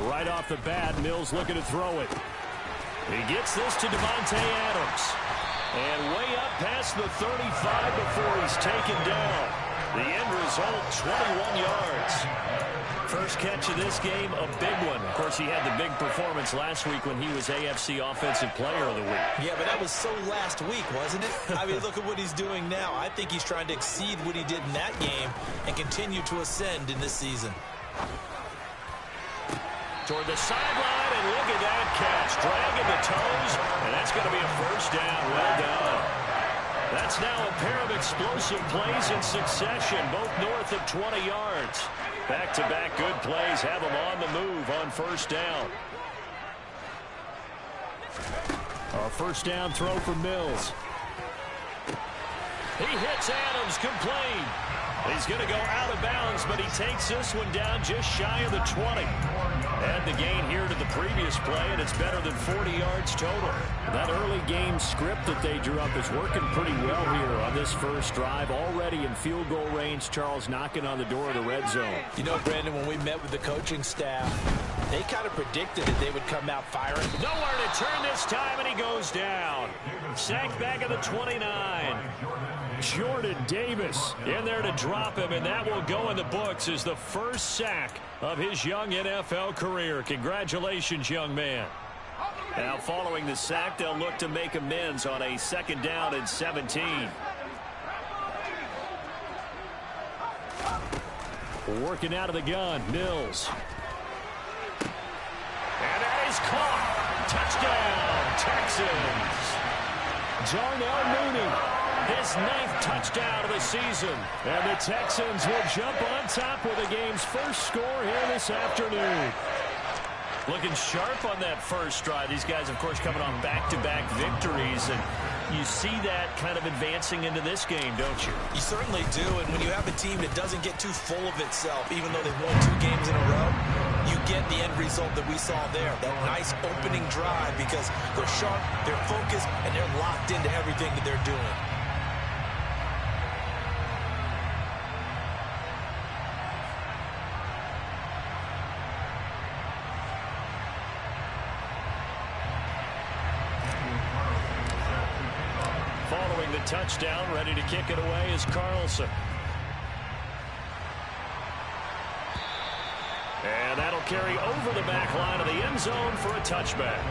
Right off the bat, Mills looking to throw it. He gets this to Davante Adams. And way up past the 35 before he's taken down. The end result, 21 yards. First catch of this game, a big one. Of course, he had the big performance last week when he was AFC Offensive Player of the Week. Yeah, but that was so last week, wasn't it? I mean, look at what he's doing now. I think he's trying to exceed what he did in that game and continue to ascend in this season. Toward the sideline, and look at that catch. Dragging the toes, and that's going to be a first down. Well done. That's now a pair of explosive plays in succession, both north of 20 yards. Back-to-back good plays have them on the move on first down. A first down throw for Mills. He hits Adams, complete. He's going to go out of bounds, but he takes this one down just shy of the 20. Add the gain here to the previous play, and it's better than 40 yards total. That early game script that they drew up is working pretty well here on this first drive. Already in field goal range, Charles knocking on the door of the red zone. You know, Brandon, when we met with the coaching staff, they kind of predicted that they would come out firing. Nowhere to turn this time, and he goes down. Sacked back at the 29. Jordan Davis in there to drop him, and that will go in the books as the first sack of his young NFL career. Congratulations, young man. Now, following the sack, they'll look to make amends on a second down and 17. Working out of the gun, Mills. And that is caught. Touchdown, Texans. Darnell Mooney. His 9th touchdown of the season. And the Texans will jump on top with the game's first score here this afternoon. Looking sharp on that first drive. These guys, of course, coming on back-to-back victories. And you see that kind of advancing into this game, don't you? You certainly do. And when you have a team that doesn't get too full of itself, even though they've won 2 games in a row, you get the end result that we saw there. That nice opening drive because they're sharp, they're focused, and they're locked into everything that they're doing. Following the touchdown, ready to kick it away is Carlson. And that'll carry over the back line of the end zone for a touchback.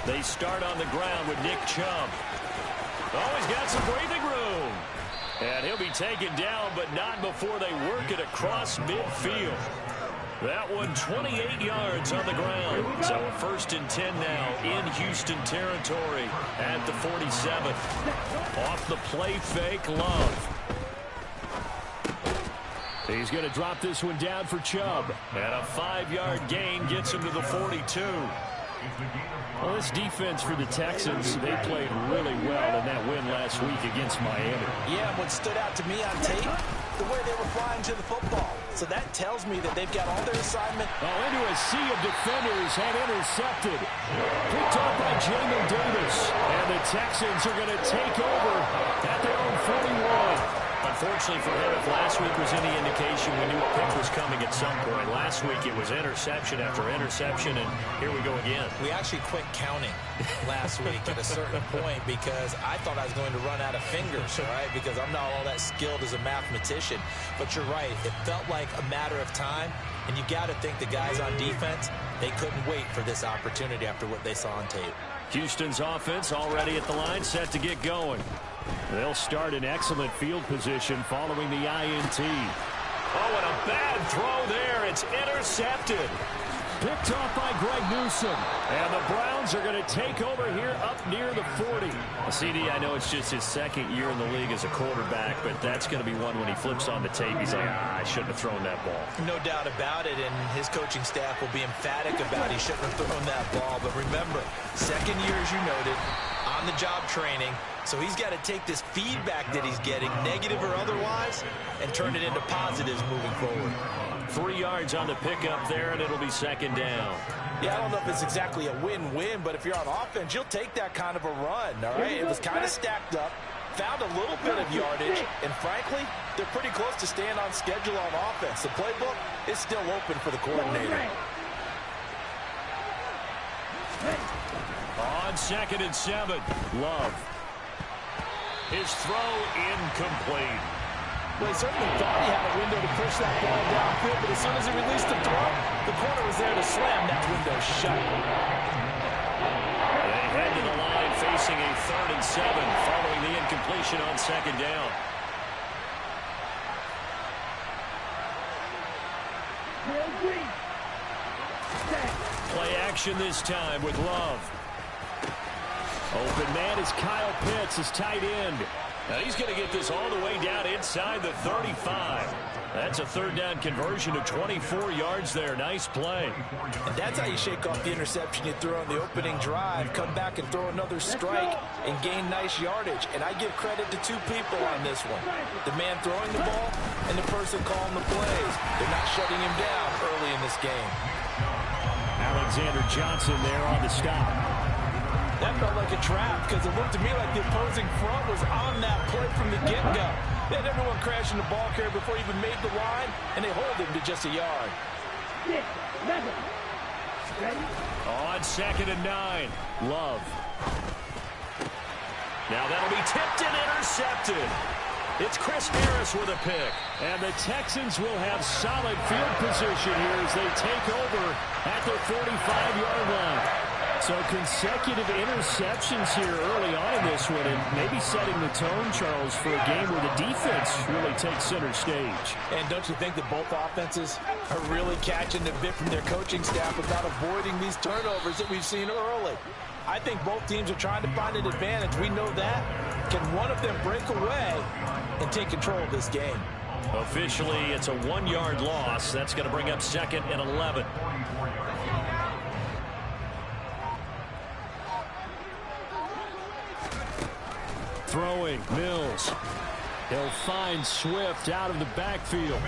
They start on the ground with Nick Chubb. Oh, he's got some breathing room. And he'll be taken down, but not before they work it across midfield. That one 28 yards on the ground. So 1st and 10 now in Houston territory at the 47th. Off the play fake, Love. He's going to drop this one down for Chubb. And a 5-yard gain gets him to the 42. Well, this defense for the Texans, they played really well in that win last week against Miami. Yeah, what stood out to me on tape, the way they were flying to the football. So that tells me that they've got all their assignment. Oh, into a sea of defenders and intercepted. Picked up by Jamin Davis. And the Texans are going to take over at their own 41. Unfortunately for him, if last week was any indication, we knew a pick was coming at some point. Last week it was interception after interception, and here we go again. We actually quit counting last week at a certain point because I thought I was going to run out of fingers, all right, because I'm not all that skilled as a mathematician. But you're right. It felt like a matter of time, and you got to think the guys on defense, they couldn't wait for this opportunity after what they saw on tape. Houston's offense already at the line, set to get going. They'll start in excellent field position following the INT. Oh, and a bad throw there. It's intercepted. Picked off by Greg Newsome. And the Browns are going to take over here up near the 40. CD, I know it's just his second year in the league as a quarterback, but that's going to be one when he flips on the tape. He's like, I shouldn't have thrown that ball. No doubt about it, and his coaching staff will be emphatic about he shouldn't have thrown that ball. But remember, second year, as you noted, on-the-job training. So he's got to take this feedback that he's getting, negative or otherwise, and turn it into positives moving forward. 3 yards on the pickup there, and it'll be second down. Yeah, I don't know if it's exactly a win-win, but if you're on offense, you'll take that kind of a run, all right? It was kind of stacked up, found a little bit of yardage, and frankly, they're pretty close to staying on schedule on offense. The playbook is still open for the coordinator. On 2nd and 7, Love. His throw incomplete. Well, he certainly thought he had a window to push that ball downfield, but as soon as he released the throw, the corner was there to slam that window shut. They head to the line facing a 3rd and 7 following the incompletion on 2nd down. Play action this time with Love. Open man is Kyle Pitts, his tight end. Now he's going to get this all the way down inside the 35. That's a 3rd down conversion of 24 yards there. Nice play. And that's how you shake off the interception you throw on the opening drive, come back and throw another strike and gain nice yardage. And I give credit to 2 people on this one. The man throwing the ball and the person calling the plays. They're not shutting him down early in this game. Alexander Johnson there on the stop. That felt like a trap because it looked to me like the opposing front was on that play from the get-go. They had everyone crashing the ball carrier before he even made the line, and they hold him to just a yard. On 2nd and 9, Love. Now that'll be tipped and intercepted. It's Chris Harris with a pick. And the Texans will have solid field position here as they take over at their 45-yard line. So consecutive interceptions here early on in this one, and maybe setting the tone, Charles, for a game where the defense really takes center stage. And don't you think that both offenses are really catching the bit from their coaching staff about avoiding these turnovers that we've seen early? I think both teams are trying to find an advantage. We know that. Can one of them break away and take control of this game? Officially, it's a 1-yard loss. That's going to bring up 2nd and 11. Throwing, Mills. He'll find Swift out of the backfield.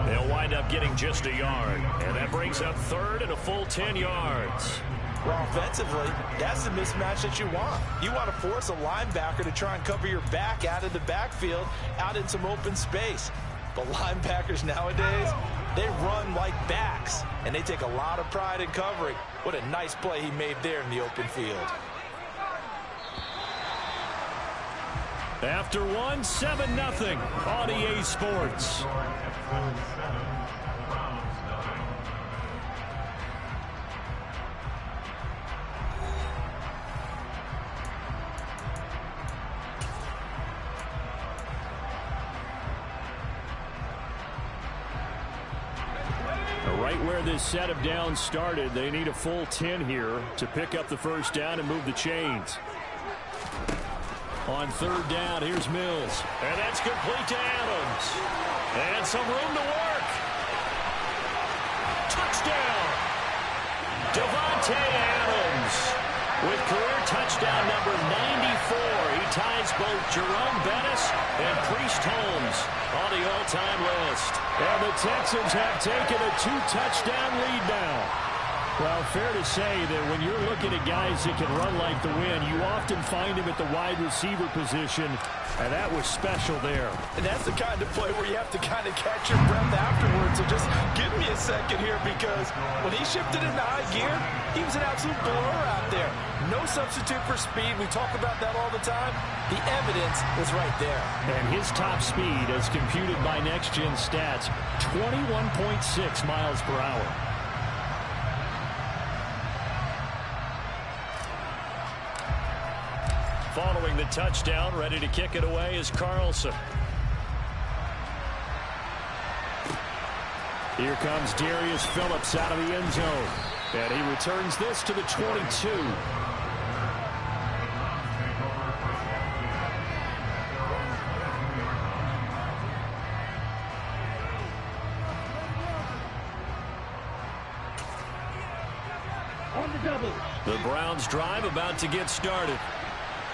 They'll wind up getting just a yard. And that brings up 3rd and a full 10 yards. Well, offensively, that's the mismatch that you want. You want to force a linebacker to try and cover your back out of the backfield, out in some open space. But linebackers nowadays, they run like backs, and they take a lot of pride in covering. What a nice play he made there in the open field. After 7-0 on EA Sports. Right where this set of downs started, they need a full 10 here to pick up the 1st down and move the chains. On 3rd down, here's Mills. And that's complete to Adams. And some room to work. Touchdown! Devontae Adams with career touchdown number 94. He ties both Jerome Bettis and Priest Holmes on the all-time list. And the Texans have taken a 2-touchdown lead now. Well, fair to say that when you're looking at guys that can run like the wind, you often find him at the wide receiver position, and that was special there. And that's the kind of play where you have to kind of catch your breath afterwards. So just give me a second here, because when he shifted into high gear, he was an absolute blur out there. No substitute for speed. We talk about that all the time. The evidence was right there. And his top speed, as computed by Next Gen Stats, 21.6 miles per hour. Following the touchdown, ready to kick it away is Carlson. Here comes Darius Phillips out of the end zone. And he returns this to the 22. The Browns drive about to get started.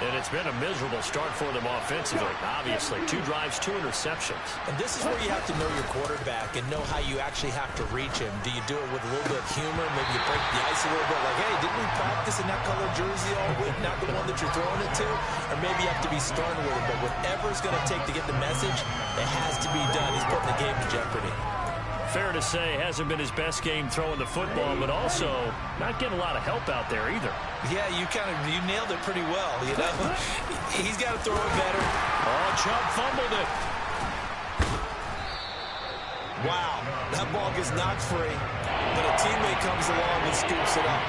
And it's been a miserable start for them offensively. Obviously, 2 drives, 2 interceptions. And this is where you have to know your quarterback and know how you actually have to reach him. Do you do it with a little bit of humor? Maybe you break the ice a little bit like, hey, didn't we practice in that color jersey all week, not the one that you're throwing it to? Or maybe you have to be stern with him. But whatever it's going to take to get the message, it has to be done. He's putting the game in jeopardy. Fair to say, hasn't been his best game throwing the football, but also not getting a lot of help out there either. Yeah, you nailed it pretty well, you know. He's got to throw it better. Oh, Chubb fumbled it. Wow, that ball gets knocked free, but a teammate comes along and scoops it up.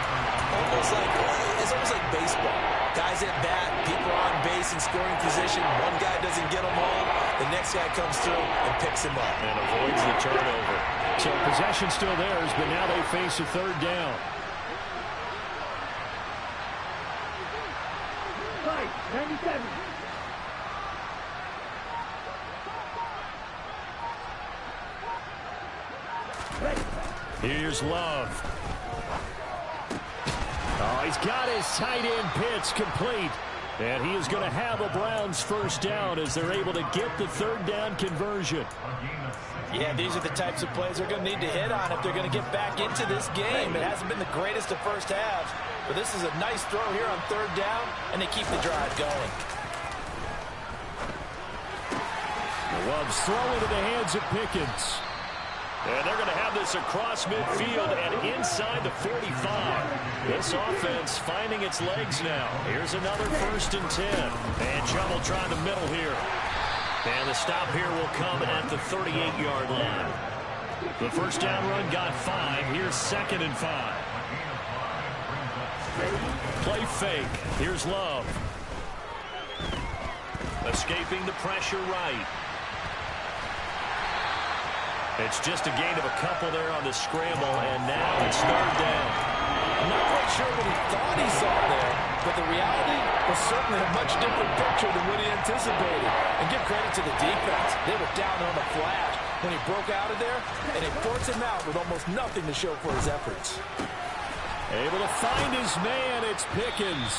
It's almost like baseball. Guys at bat, people are on base in scoring position. One guy doesn't get them home. The next guy comes through and picks him up. And avoids the turnover. So possession still theirs, but now they face a 3rd down. Right, 97. Here's Love. Oh, he's got his tight end pitch complete. And he is going to have a Browns 1st down as they're able to get the 3rd down conversion. Yeah, these are the types of plays they're going to need to hit on if they're going to get back into this game. It hasn't been the greatest of first halves, but this is a nice throw here on 3rd down, and they keep the drive going. Love's throw into the hands of Pickens. And they're going to have this across midfield and inside the 45. This offense finding its legs now. Here's another 1st and 10. And Chubb will try the middle here. And the stop here will come at the 38-yard line. The 1st down run got 5. Here's 2nd and 5. Play fake. Here's Love. Escaping the pressure right. It's just a gain of a couple there on the scramble, and now it's 3rd down. I'm not quite sure what he thought he saw there, but the reality was certainly a much different picture than what he anticipated. And give credit to the defense. They were down on the flash when he broke out of there, and they forced him out with almost nothing to show for his efforts. Able to find his man, it's Pickens.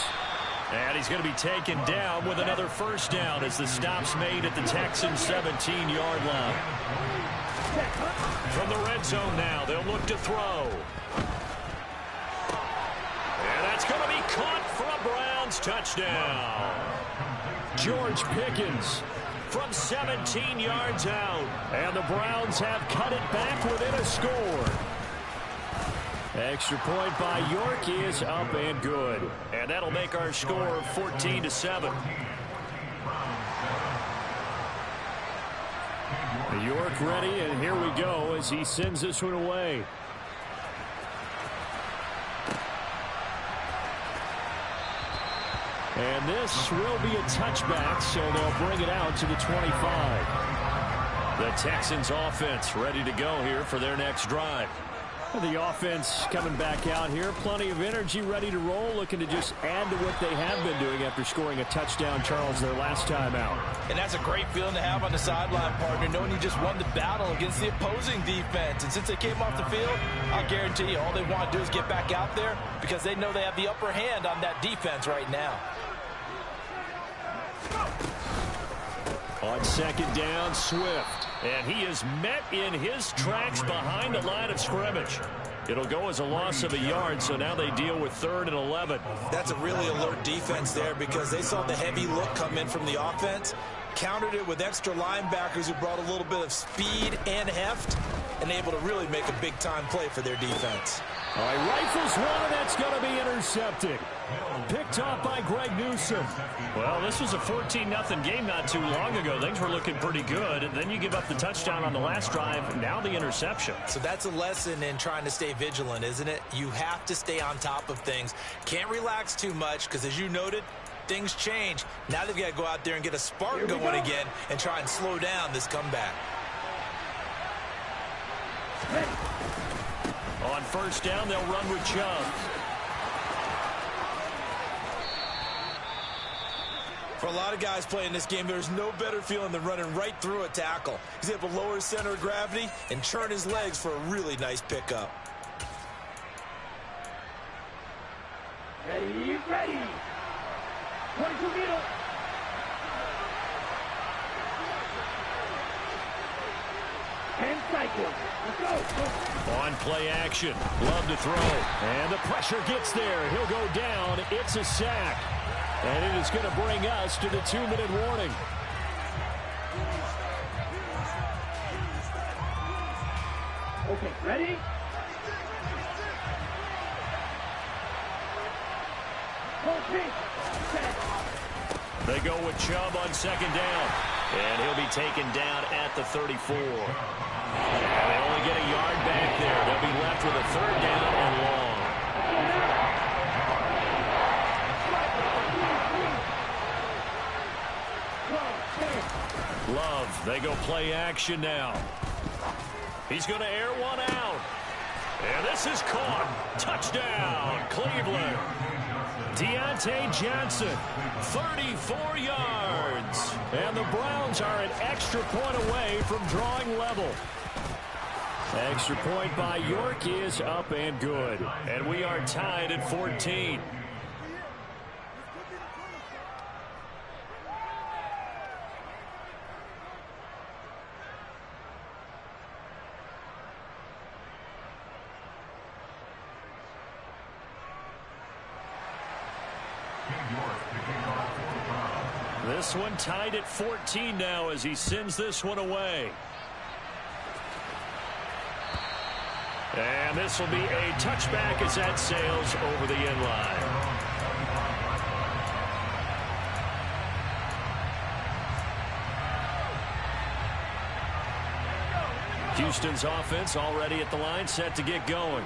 And he's going to be taken down with another 1st down as the stop's made at the Texans' 17-yard line. From the red zone now, they'll look to throw. And that's going to be caught for a Browns touchdown. George Pickens from 17 yards out. And the Browns have cut it back within a score. Extra point by York is up and good. And that'll make our score 14-7. York ready, and here we go as he sends this one away. And this will be a touchback, so they'll bring it out to the 25. The Texans offense ready to go here for their next drive. The offense coming back out here. Plenty of energy, ready to roll, looking to just add to what they have been doing after scoring a touchdown, Charles, their last time out. And that's a great feeling to have on the sideline, partner, knowing you just won the battle against the opposing defense. And since they came off the field, I'll guarantee you all they want to do is get back out there because they know they have the upper hand on that defense right now. On 2nd down, Swift. And he is met in his tracks behind the line of scrimmage. It'll go as a loss of a yard, so now they deal with 3rd and 11. That's a really alert defense there because they saw the heavy look come in from the offense, countered it with extra linebackers who brought a little bit of speed and heft, and able to really make a big-time play for their defense. All right, rifles one, and that's going to be intercepted. Picked off by Greg Newsome. Well, this was a 14-0 game not too long ago. Things were looking pretty good. And then you give up the touchdown on the last drive. Now the interception. So that's a lesson in trying to stay vigilant, isn't it? You have to stay on top of things. Can't relax too much because, as you noted, things change. Now they've got to go out there and get a spark going again and try and slow down this comeback. On first down, they'll run with Chubb. For a lot of guys playing this game, there's no better feeling than running right through a tackle. He's able to lower his center of gravity and churn his legs for a really nice pickup. Ready, ready. 22 middle. And cycle. Let's go. On play action. Love to throw. And the pressure gets there. He'll go down. It's a sack. And it is going to bring us to the 2-minute warning. Okay, ready? They go with Chubb on second down. And he'll be taken down at the 34. And they only get a yard back there. They'll be left with a third down and long. Love, they go play action now. He's going to air one out. And this is caught. Touchdown, Cleveland. Deontay Johnson, 34 yards. And the Browns are an extra point away from drawing level. Extra point by York is up and good. And we are tied at 14. This one tied at 14 now as he sends this one away. And this will be a touchback as that sails over the end line. Houston's offense already at the line, set to get going.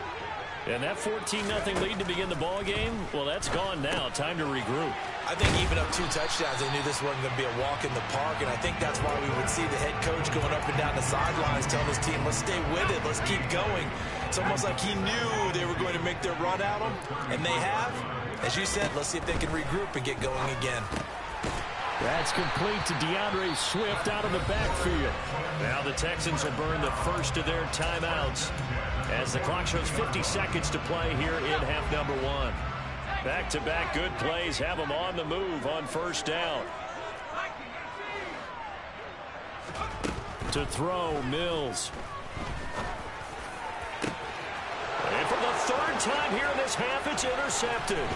And that 14-0 lead to begin the ball game, well, that's gone now. Time to regroup. I think even up 2 touchdowns, they knew this wasn't going to be a walk in the park, and I think that's why we would see the head coach going up and down the sidelines telling his team, let's stay with it, let's keep going. It's almost like he knew they were going to make their run at him, and they have. As you said, let's see if they can regroup and get going again. That's complete to DeAndre Swift out of the backfield. Now the Texans will burn the first of their timeouts as the clock shows 50 seconds to play here in half number 1. Back-to-back good plays have them on the move on first down. To throw, Mills. And for the third time here in this half, it's intercepted.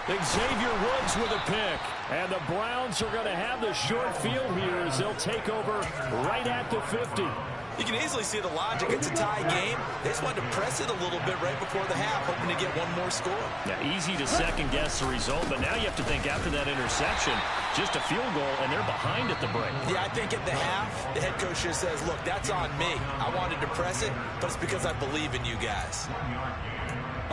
Xavier Woods with a pick. And the Browns are going to have the short field here as they'll take over right at the 50. You can easily see the logic. It's a tie game. They just wanted to press it a little bit right before the half, hoping to get one more score. Yeah, easy to second-guess the result, but now you have to think after that interception, just a field goal, and they're behind at the break. Yeah, I think at the half, the head coach just says, look, that's on me. I wanted to press it, but it's because I believe in you guys.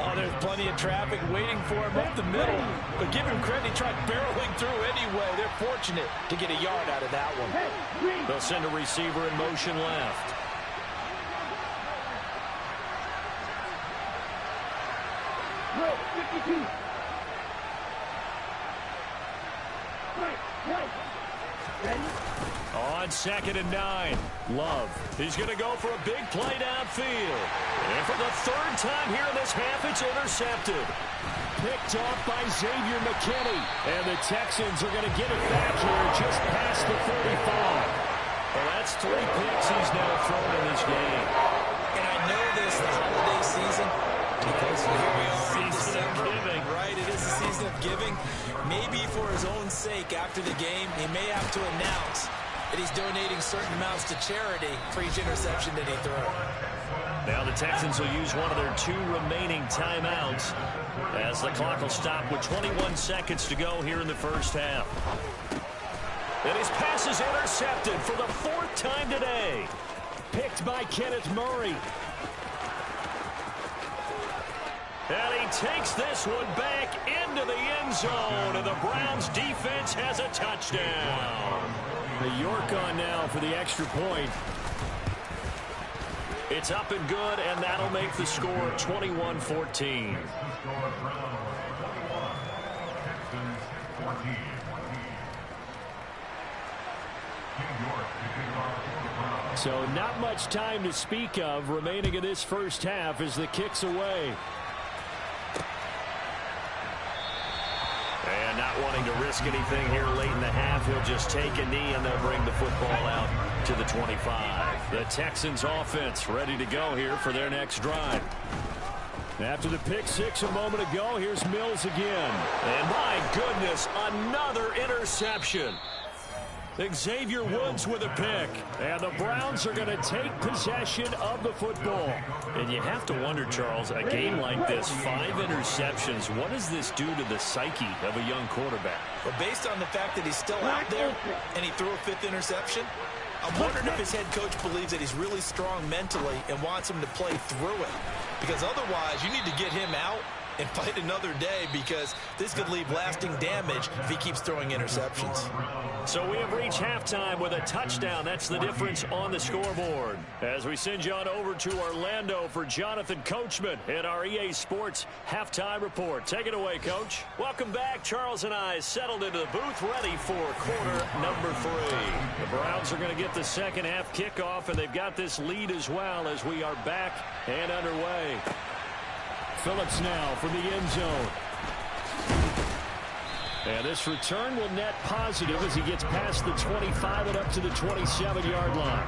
Oh, there's plenty of traffic waiting for him up the middle. But give him credit, he tried barreling through anyway. They're fortunate to get a yard out of that one. They'll send a receiver in motion left. On second and 9, Love. He's going to go for a big play downfield. And for the third time here in this half, it's intercepted. Picked off by Xavier McKinney. And the Texans are going to get it back here just past the 35. Well, that's 3 picks he's now thrown in this game. And I know this, the holiday season, because here we are in December, giving. right? It is the season of giving. Maybe for his own sake after the game, he may have to announce that he's donating certain amounts to charity for each interception that he throws. Now the Texans will use one of their 2 remaining timeouts as the clock will stop with 21 seconds to go here in the first half. And his pass is intercepted for the 4th time today. Picked by Kenneth Murray. And he takes this one back into the end zone, and the Browns defense has a touchdown. The York on now for the extra point. It's up and good, and that'll make the score 21-14. So not much time to speak of remaining in this first half as the kick's away. And not wanting to risk anything here late in the half, he'll just take a knee and they'll bring the football out to the 25. The Texans offense ready to go here for their next drive. After the pick six a moment ago, here's Mills again. And my goodness, another interception. Xavier Woods with a pick. And the Browns are going to take possession of the football. And you have to wonder, Charles, a game like this, 5 interceptions, what does this do to the psyche of a young quarterback? Well, based on the fact that he's still out there and he threw a 5th interception, I'm wondering if his head coach believes that he's really strong mentally and wants him to play through it. Because otherwise, you need to get him out and fight another day, because this could leave lasting damage if he keeps throwing interceptions. So we have reached halftime with a touchdown. That's the difference on the scoreboard. As we send you on over to Orlando for Jonathan Coachman in our EA Sports Halftime Report. Take it away, Coach. Welcome back. Charles and I settled into the booth, ready for quarter number 3. The Browns are going to get the second half kickoff, and they've got this lead as well as we are back and underway. Phillips now from the end zone. And this return will net positive as he gets past the 25 and up to the 27-yard line.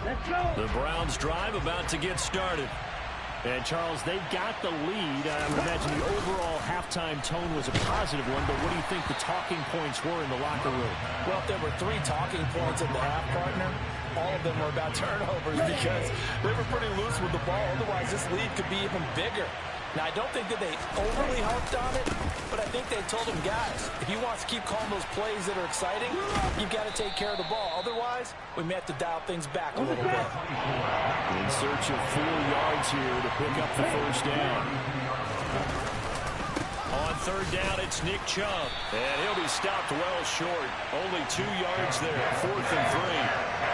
Let's go. The Browns drive about to get started. And, Charles, they've got the lead. I would imagine the overall halftime tone was a positive one, but what do you think the talking points were in the locker room? Well, if there were 3 talking points at the half, partner, all of them were about turnovers because they were pretty loose with the ball. Otherwise, this lead could be even bigger. Now, I don't think that they overly harped on it, but I think they told him, guys, if he wants to keep calling those plays that are exciting, you've got to take care of the ball. Otherwise, we may have to dial things back a little bit. In search of 4 yards here to pick up the first down. On third down, it's Nick Chubb, and he'll be stopped well short. Only 2 yards there, 4th and 3.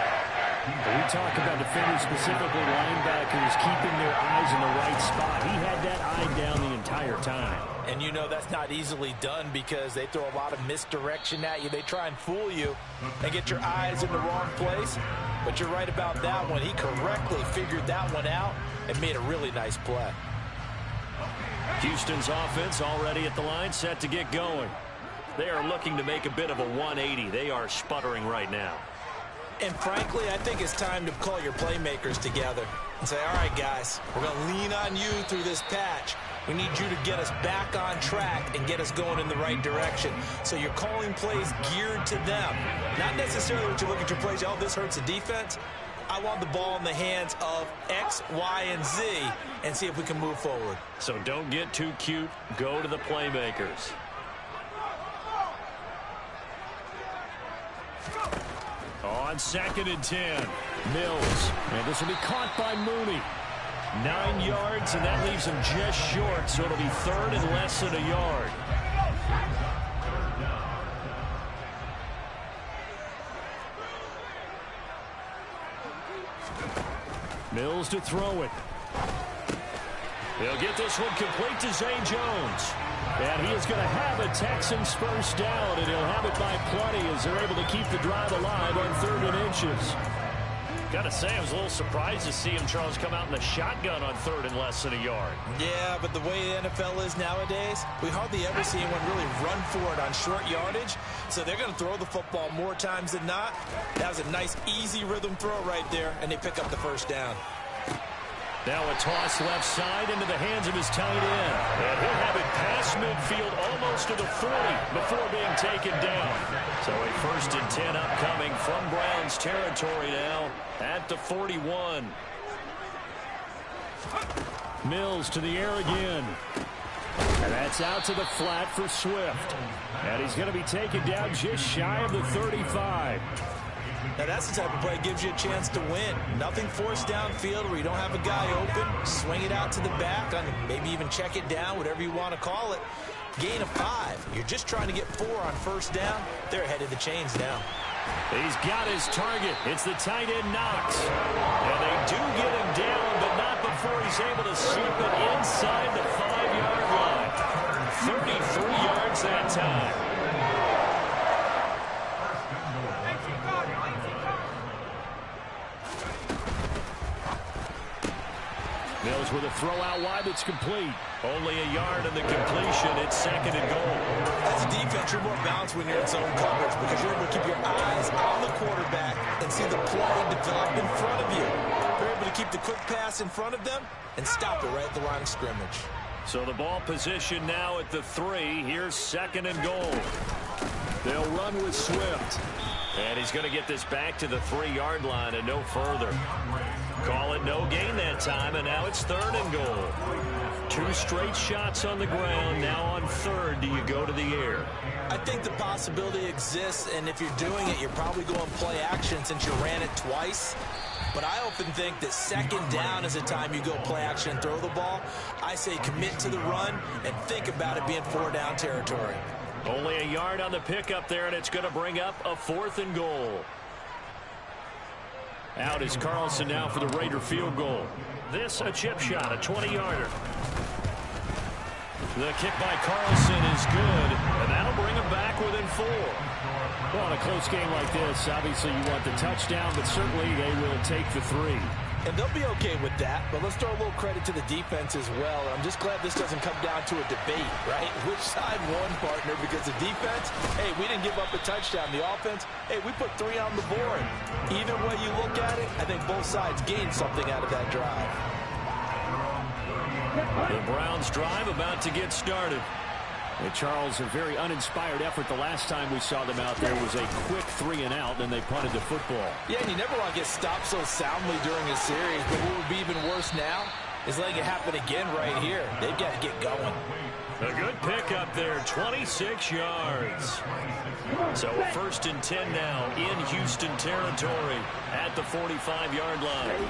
We talk about defenders, specifically linebackers, keeping their eyes in the right spot. He had that eye down the entire time. And you know that's not easily done because they throw a lot of misdirection at you. They try and fool you and get your eyes in the wrong place. But you're right about that one. He correctly figured that one out and made a really nice play. Houston's offense already at the line, set to get going. They are looking to make a bit of a 180. They are sputtering right now. And frankly, I think it's time to call your playmakers together and say, all right, guys, we're going to lean on you through this patch. We need you to get us back on track and get us going in the right direction. So you're calling plays geared to them. Not necessarily what you look at your plays, oh, this hurts the defense. I want the ball in the hands of X, Y, and Z and see if we can move forward. So don't get too cute. Go to the playmakers. On 2nd and 10, Mills. And this will be caught by Mooney. 9 yards, and that leaves him just short, so it'll be 3rd and less than a yard. Mills to throw it. He'll get this one complete to Zay Jones. And he is going to have a Texans first down, and he'll have it by plenty as they're able to keep the drive alive on 3rd and inches. Got to say, I was a little surprised to see him, Charles, come out in the shotgun on 3rd and less than a yard. Yeah, but the way the NFL is nowadays, we hardly ever see anyone really run for it on short yardage. So they're going to throw the football more times than not. That was a nice, easy rhythm throw right there, and they pick up the first down. Now a toss left side into the hands of his tight end. And he'll have it past midfield almost to the 40 before being taken down. So a 1st and 10 upcoming from Browns territory now at the 41. Mills to the air again. And that's out to the flat for Swift. And he's going to be taken down just shy of the 35. Now that's the type of play that gives you a chance to win. Nothing forced downfield where you don't have a guy open. Swing it out to the back, maybe even check it down, whatever you want to call it. gain of 5. You're just trying to get 4 on first down. They're ahead of the chains now. He's got his target. It's the tight end, Knox. And they do get him down, but not before he's able to slip it inside the 5-yard line. 33 yards that time. Mills with a throw out wide that's complete. Only a yard in the completion. It's 2nd and goal. As a defense, you're more balanced when you're in zone coverage because you're able to keep your eyes on the quarterback and see the play develop in front of you. You're able to keep the quick pass in front of them and stop it right at the line of scrimmage. So the ball position now at the 3. Here's 2nd and goal. They'll run with Swift. And he's going to get this back to the 3-yard line and no further. Call it no gain that time, and now it's 3rd and goal. 2 straight shots on the ground. Now on 3rd, do you go to the air? I think the possibility exists, and if you're doing it, you're probably going play action since you ran it twice. But I often think that 2nd down is the time you go play action and throw the ball. I say commit to the run and think about it being 4-down territory. Only a yard on the pickup there, and it's going to bring up a 4th and goal. Out is Carlson now for the Raider field goal. This a chip shot, a 20-yarder. The kick by Carlson is good, and that'll bring him back within 4. Well, in a close game like this, obviously you want the touchdown, but certainly they will take the 3. And they'll be okay with that, but let's throw a little credit to the defense as well. I'm just glad this doesn't come down to a debate, right? Which side won, partner? Because the defense, hey, we didn't give up a touchdown. The offense, hey, we put 3 on the board. Either way you look at it, I think both sides gained something out of that drive. The Browns drive about to get started. And Charles, a very uninspired effort. The last time we saw them out there was a quick 3 and out, then they punted the football. Yeah, and you never want to get stopped so soundly during a series, but what would be even worse now is letting it happen again right here. They've got to get going. A good pickup there, 26 yards. So a 1st and 10 now in Houston territory at the 45-yard line.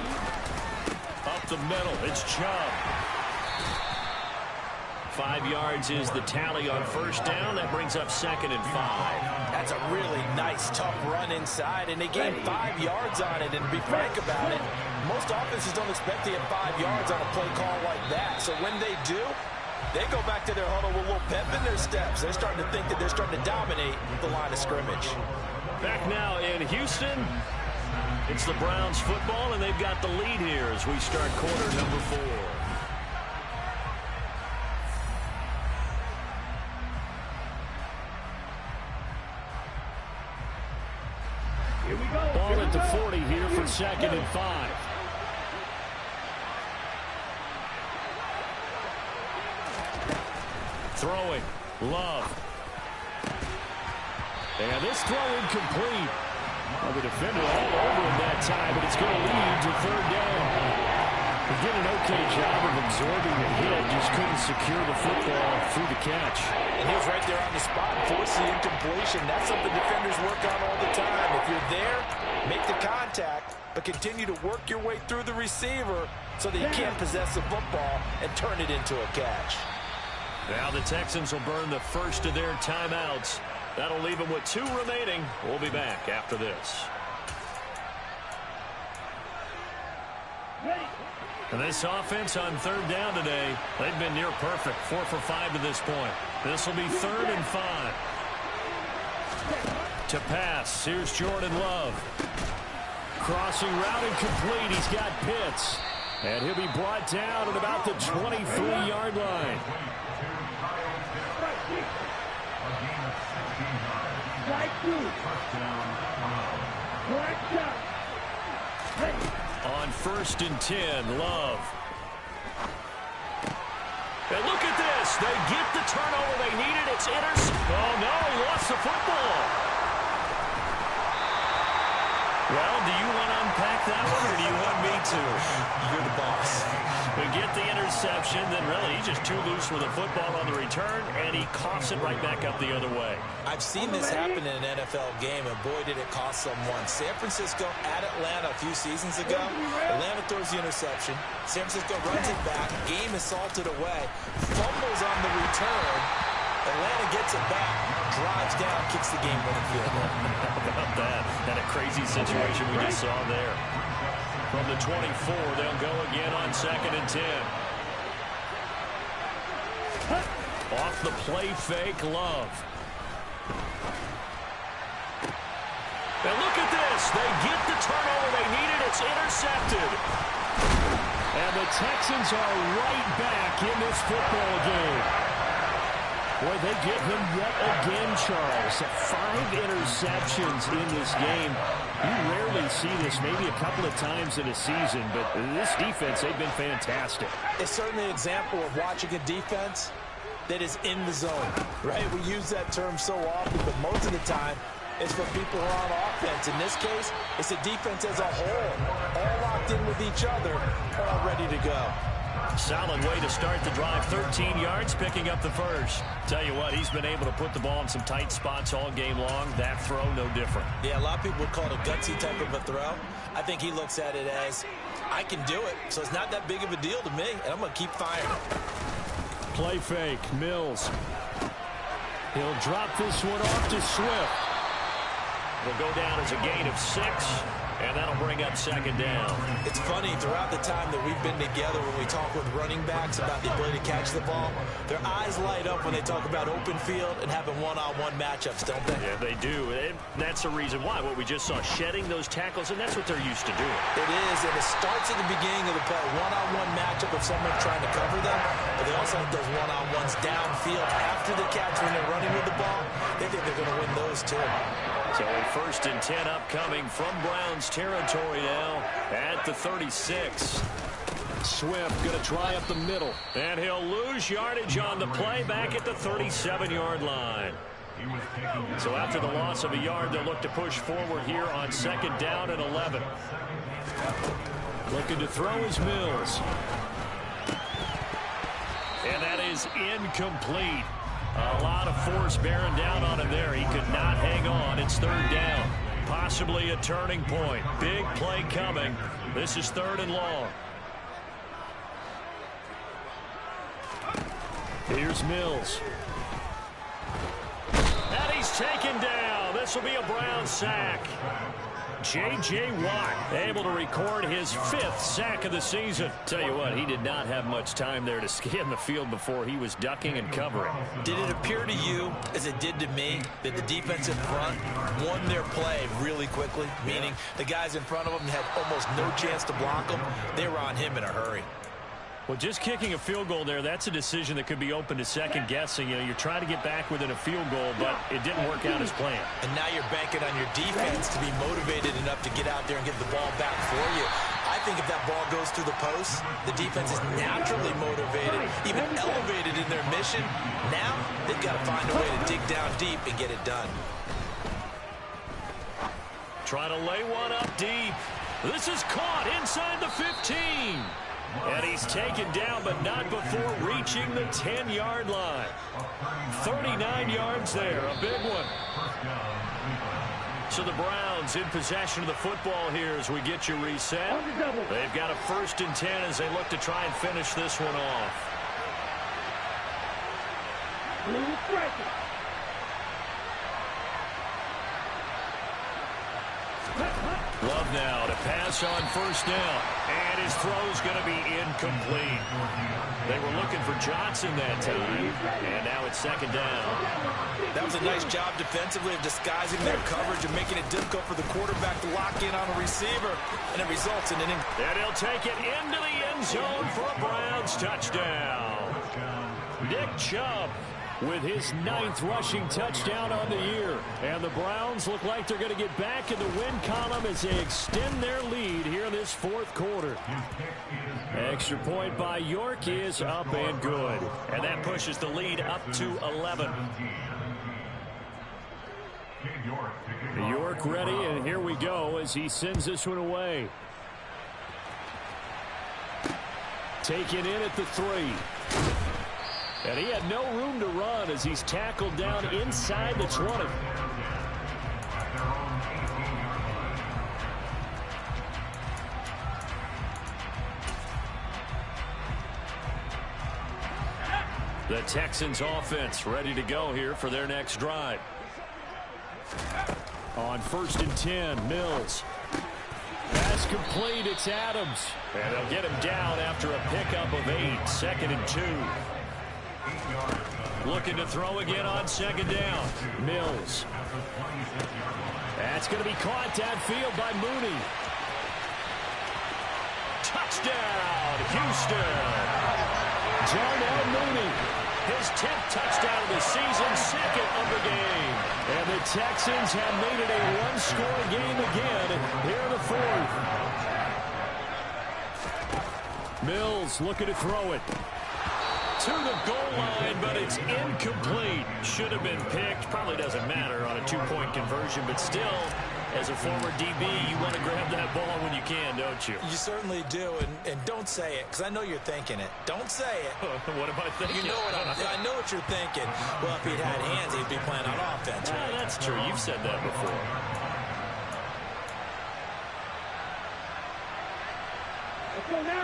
Up the middle, it's Chubb. 5 yards is the tally on first down. That brings up 2nd and 5. That's a really nice, tough run inside, and they gained 5 yards on it. And to be frank about it, most offenses don't expect to get 5 yards on a play call like that. So when they do, they go back to their huddle with a little pep in their steps. They're starting to think that they're starting to dominate the line of scrimmage. Back now in Houston, it's the Browns football, and they've got the lead here as we start quarter number 4. Here we go. Ball at the 40 here for 2nd and 5. Throwing, Love. And this throw incomplete. Well, the defender all over him that time, but it's going to lead to 3rd down. He did an okay job of absorbing the hit, just couldn't secure the football through the catch. And he was right there on the spot, force the incompletion. That's something defenders work on all the time. If you're there, make the contact, but continue to work your way through the receiver so that you can't possess the football and turn it into a catch. Now the Texans will burn the first of their timeouts. That'll leave them with 2 remaining. We'll be back after this. And this offense on 3rd down today, they've been near perfect. 4 for 5 to this point. This will be 3rd and 5. To pass, here's Jordan Love. Crossing route incomplete. He's got Pitts. And he'll be brought down at about the 23-yard line. On 1st and 10, Love. And look at this. They get the turnover they needed. It's Oh, no, he lost the football. Well, do you want to unpack that one, or do you want me to? You're the boss. We get the interception, then really he's just too loose with the football on the return, and he coughs it right back up the other way. I've seen this happen in an NFL game, and boy, did it cost someone. San Francisco at Atlanta a few seasons ago. Atlanta throws the interception. San Francisco runs it back. Game is salted away. Fumbles on the return. Atlanta gets it back, drives down, kicks the game-winning field goal. How about that? And a crazy situation we just saw there. From the 24, they'll go again on 2nd and 10. Off the play fake, Love. And look at this. They get the turnover they needed. It's intercepted. And the Texans are right back in this football game. Boy, they get him yet again, Charles. 5 interceptions in this game. You rarely see this, maybe a couple of times in a season, but this defense, they've been fantastic. It's certainly an example of watching a defense that is in the zone, right? We use that term so often, but most of the time, it's for people who are on offense. In this case, it's the defense as a whole, all locked in with each other, all ready to go. Solid way to start the drive. 13 yards, picking up the first. Tell you what, he's been able to put the ball in some tight spots all game long. That throw, no different. Yeah, a lot of people would call it a gutsy type of a throw. I think he looks at it as, I can do it, so it's not that big of a deal to me, and I'm going to keep firing. Play fake, Mills. He'll drop this one off to Swift. Will go down as a gain of 6, and that'll bring up 2nd down. It's funny, throughout the time that we've been together, when we talk with running backs about the ability to catch the ball, their eyes light up when they talk about open field and having one-on-one matchups, don't they? Yeah, they do. And that's the reason why. What we just saw, shedding those tackles, and that's what they're used to doing. It is, and it starts at the beginning of the play. One-on-one matchup of someone trying to cover them, but they also have those one-on-ones downfield after the catch when they're running with the ball. They think they're going to win those, too. So 1st and 10 upcoming from Browns territory now at the 36. Swift going to try up the middle. And he'll lose yardage on the play back at the 37-yard line. So after the loss of a yard, they'll look to push forward here on 2nd down and 11. Looking to throw is Mills. And that is incomplete. A lot of force bearing down on him there. He could not hang on. It's 3rd down. Possibly a turning point. Big play coming. This is 3rd and long. Here's Mills. And he's taken down. This will be a Brown sack. J.J. Watt able to record his 5th sack of the season. Tell you what, he did not have much time there to scan the field before he was ducking and covering. Did it appear to you, as it did to me, that the defensive front won their play really quickly? Meaning the guys in front of them had almost no chance to block them. They were on him in a hurry. Well, just kicking a field goal there, that's a decision that could be open to second guessing. You know, you're trying to get back within a field goal, but it didn't work out as planned. And now you're banking on your defense to be motivated enough to get out there and get the ball back for you. I think if that ball goes through the post, the defense is naturally motivated, even elevated in their mission. Now they've got to find a way to dig down deep and get it done. Trying to lay one up deep. This is caught inside the 15. And he's taken down, but not before reaching the 10-yard line. 39 yards there, a big one. So the Browns in possession of the football here as we get you reset. They've got a 1st and 10 as they look to try and finish this one off. Love now to pass on 1st down. And his throw's going to be incomplete. They were looking for Johnson that time. And now it's 2nd down. That was a nice job defensively of disguising their coverage and making it difficult for the quarterback to lock in on a receiver. And it results in an... And he'll take it into the end zone for a Browns touchdown. Nick Chubb with his 9th rushing touchdown on the year. And the Browns look like they're going to get back in the win column as they extend their lead here in this 4th quarter. Extra point by York is up and good. And that pushes the lead up to 11. York ready, and here we go as he sends this one away. Taken in at the 3. And he had no room to run as he's tackled down inside the 20. The Texans offense ready to go here for their next drive. On 1st and 10, Mills. Pass complete, it's Adams. And they'll get him down after a pickup of 8, 2nd and 2. Looking to throw again on 2nd down. Mills. That's going to be caught downfield by Mooney. Touchdown, Houston. Darnell Mooney, his 10th touchdown of the season, 2nd of the game. And the Texans have made it a one-score game again here in the 4th. Mills looking to throw it to the goal line, but it's incomplete. Should have been picked. Probably doesn't matter on a 2-point conversion, but still, as a former DB, you want to grab that ball when you can, don't you? You certainly do, and don't say it, because I know you're thinking it. Don't say it. What am I thinking? You know what I know what you're thinking. Well, if he'd had hands, he'd be playing on offense, right? That's true. You've said that before.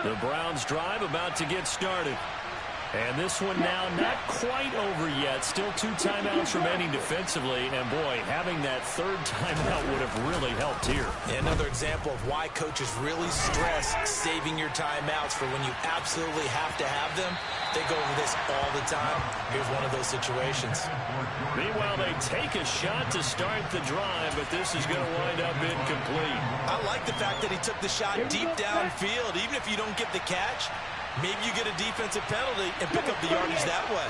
The Browns drive about to get started. And this one now not quite over yet. Still 2 timeouts remaining defensively. And, boy, having that 3rd timeout would have really helped here. Another example of why coaches really stress saving your timeouts for when you absolutely have to have them. They go over this all the time. Here's one of those situations. Meanwhile, they take a shot to start the drive, but this is going to wind up incomplete. I like the fact that he took the shot deep downfield. Even if you don't get the catch, maybe you get a defensive penalty and pick up the yardage that way.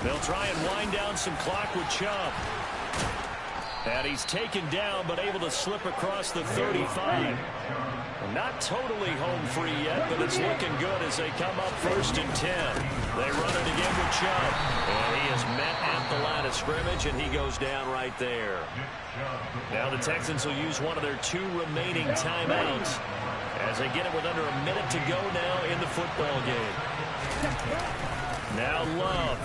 They'll try and wind down some clock with Chubb. And he's taken down, but able to slip across the 35. Not totally home free yet, but it's looking good as they come up 1st and 10. They run it again with Chubb. And he is met at the line of scrimmage, and he goes down right there. Now the Texans will use one of their 2 remaining timeouts as they get it with under a minute to go now in the football game. Now Love.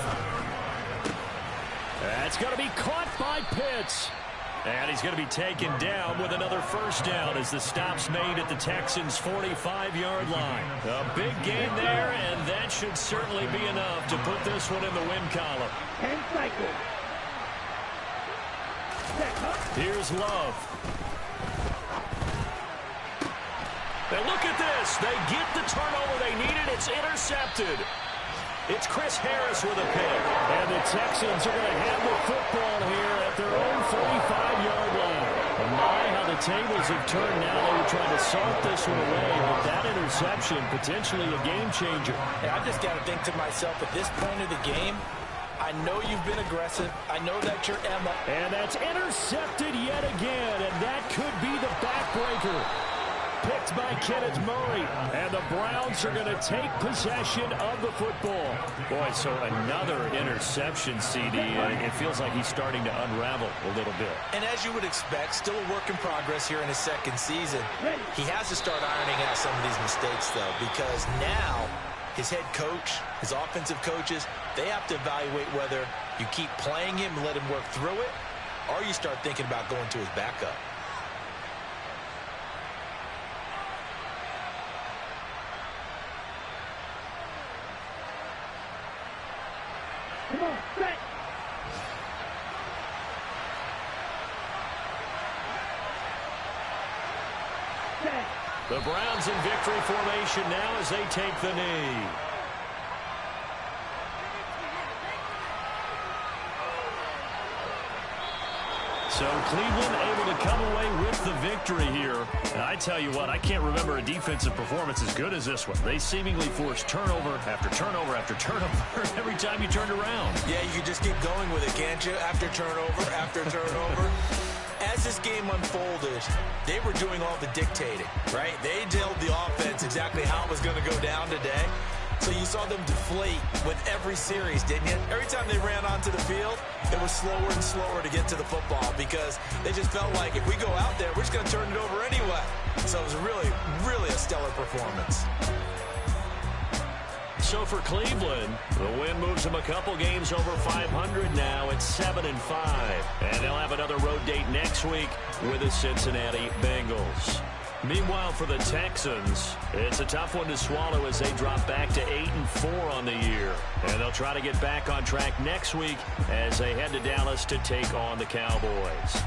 That's going to be caught by Pitts. And he's going to be taken down with another 1st down as the stop's made at the Texans' 45-yard line. A big game there, and that should certainly be enough to put this one in the win column. 10 cycles. Here's Love. Now look at this. They get the turnover they needed. It's intercepted. It's Chris Harris with a pick. And the Texans are going to have the football here at their own 45-yard line. And my, how the tables have turned now. They were trying to salt this one away, but that interception, potentially a game changer. And I just got to think to myself, at this point of the game, I know you've been aggressive. I know that you're Emma. And that's intercepted yet again, and that could be the backbreaker. Picked by Kenneth Murray, and the Browns are going to take possession of the football. Boy, so another interception, CD. It feels like he's starting to unravel a little bit. And as you would expect, still a work in progress here in his 2nd season. He has to start ironing out some of these mistakes, though, because now his head coach, his offensive coaches, they have to evaluate whether you keep playing him and let him work through it, or you start thinking about going to his backup. Come on, set. Set. The Browns in victory formation now as they take the knee. So Cleveland able to come away with the victory here. And I tell you what, I can't remember a defensive performance as good as this one. They seemingly forced turnover after turnover after turnover every time you turned around. Yeah, you can just keep going with it, can't you? After turnover. As this game unfolded, they were doing all the dictating, right? They told the offense exactly how it was going to go down today. So you saw them deflate with every series, didn't you? Every time they ran onto the field, it was slower and slower to get to the football because they just felt like if we go out there, we're just going to turn it over anyway. So it was really, really a stellar performance. So for Cleveland, the win moves them a couple games over 500 now at 7-5. And they'll have another road date next week with the Cincinnati Bengals. Meanwhile, for the Texans, it's a tough one to swallow as they drop back to 8-4 on the year. And they'll try to get back on track next week as they head to Dallas to take on the Cowboys.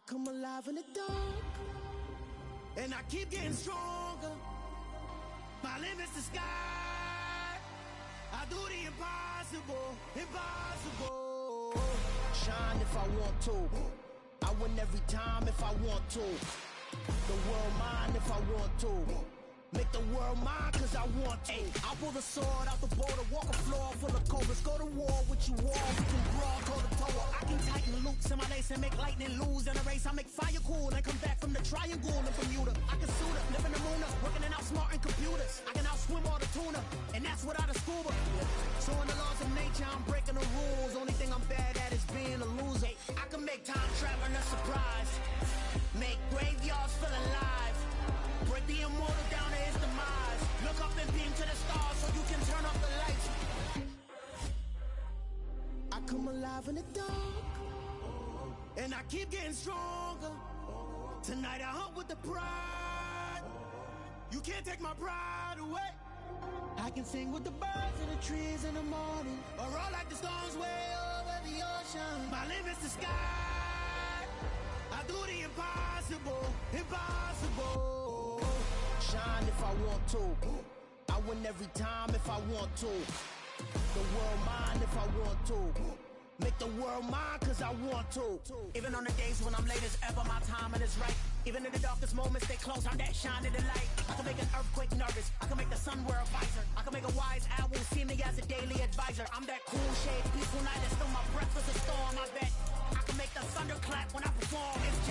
Come alive in the dark, and I keep getting stronger. My limit's the sky. I do the impossible, impossible. Shine if I want to. I win every time if I want to. The world mine if I want to. Make the world mine cause I want to. I'll pull the sword out the border, walk a floor full of cobras. Go to war with you all, we can brawl toe to toe. I can tighten loops in my lace and make lightning lose in a race. I make fire cool and come back from the triangle in Bermuda. I can suit up, live in the moon up, working and outsmarting computers. I can outswim all the tuna, and that's without a scuba. So in the laws of nature, I'm breaking the rules. Only thing I'm bad at is being a loser. I can make time traveling a surprise, make graveyards feel alive. Break the immortal down to his demise. Look up and beam to the stars so you can turn off the lights. I come alive in the dark, and I keep getting stronger. Tonight I hunt with the pride. You can't take my pride away. I can sing with the birds and the trees in the morning, or roll like the storms way over the ocean. My limit's the sky. I do the impossible, impossible. Shine if I want to. I win every time if I want to. The world mine if I want to. Make the world mine cause I want to. Even on the days when I'm late as ever, my timing is right. Even in the darkest moments, they close, I'm that shining the light. I can make an earthquake nervous, I can make the sun wear a visor. I can make a wise owl see me as a daily advisor. I'm that cool shade, peaceful night, that's still my breath is a storm, I bet. I can make the thunder clap when I perform. It's